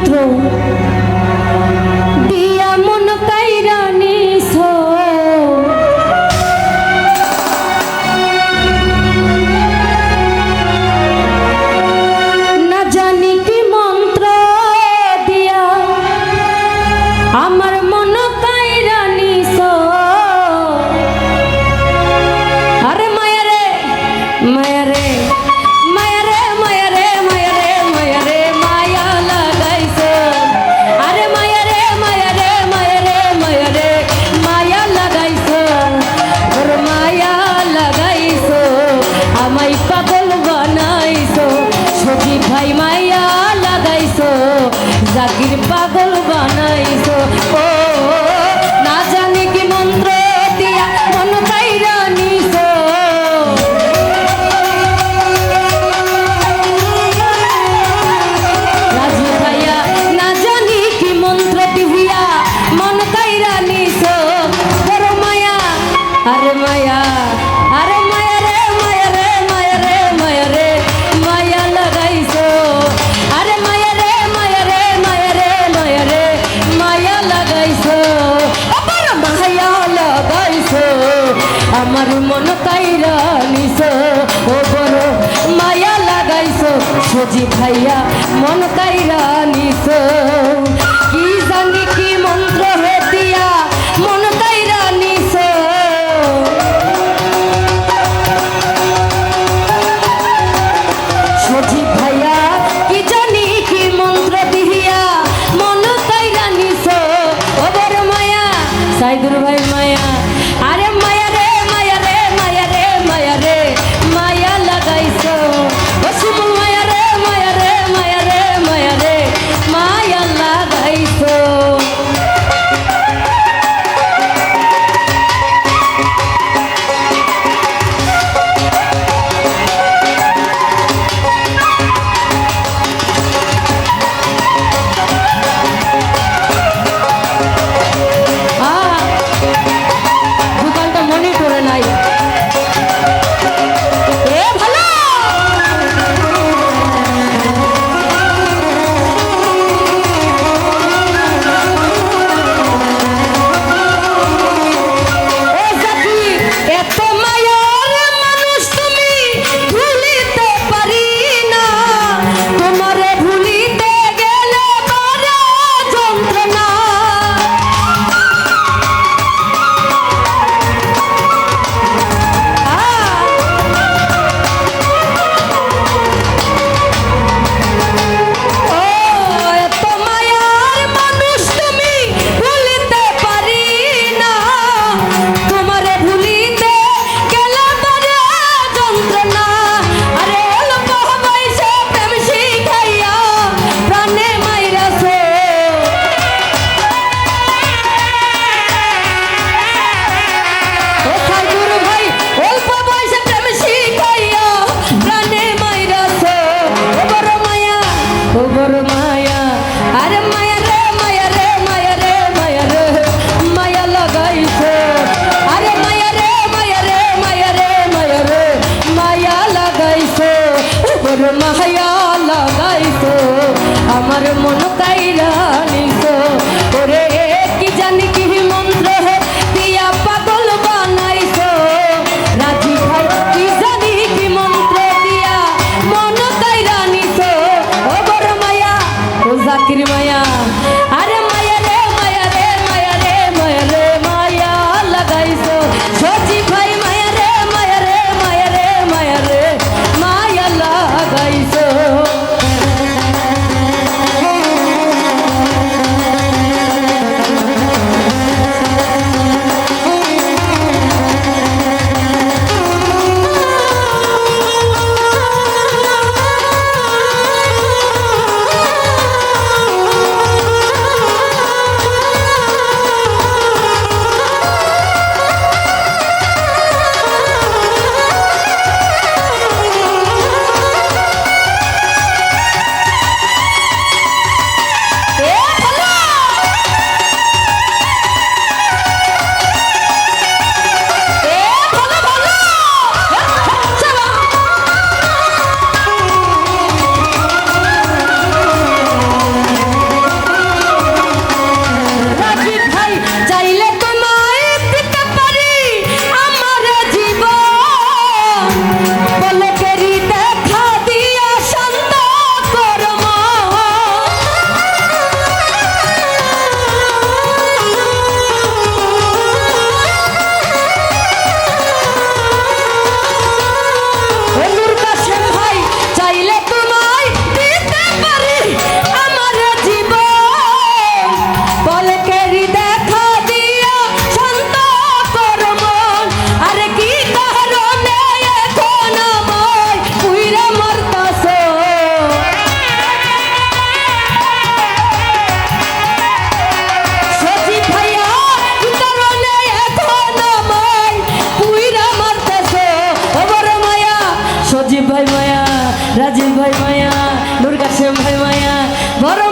মন্ত্র দিয়া মন কাইরা নিছ না জানি কি মন্ত্র দিয়া আমার মন কাইরা নিছ আরে মায়া রে মায়া রে মায়া রে মায়া রে মায়া রে মায়া রে মায়া লাগাইছো আরে মায়া রে মায়া রে মায়া রে মায়া রে মায়া লাগাইছো ওর মায়া লাগাইছো আমায় পাগল বানাইছো সখী ভাই মায়া লাগাইছো জাকির পাগল বানাইছো ও না জানি কি মন্ত্র দিয়া মন কাইরা নিছো রাজু ভাইয়া না জানি কি মন্ত্র দিয়া মন কাইরা নিছো ওর মায়া আরে মায়া আরে মায়া রে মায়া রে মায়া রে মায়া রে মায়া লাগাইছো আরে মায়া রে মায়া রে মায়া রে মায়া রে মায়া লাগাইছো আমার মায়া লাগাইছো আমার মন কাইরা নিছো ও বড় মায়া লাগাইছো সজি ভাইয়া মন কাইরা নিছো কি জানি কি মন্ত্র হে দিয়া মন কাইরা নিছো সজি ভাইয়া কি জানি কি মন্ত্র দিয়া মন কাইরা নিছো ও বড় মায়া সাইদুর ভাই মায়া আরে মায়া রে মায়া রে মায়া রে মায়া রে মায়া লাগাইছো ও শিমুল মায়া রে মায়া রে মায়া রে মায়া রে মায়া ভাই মায়া বড়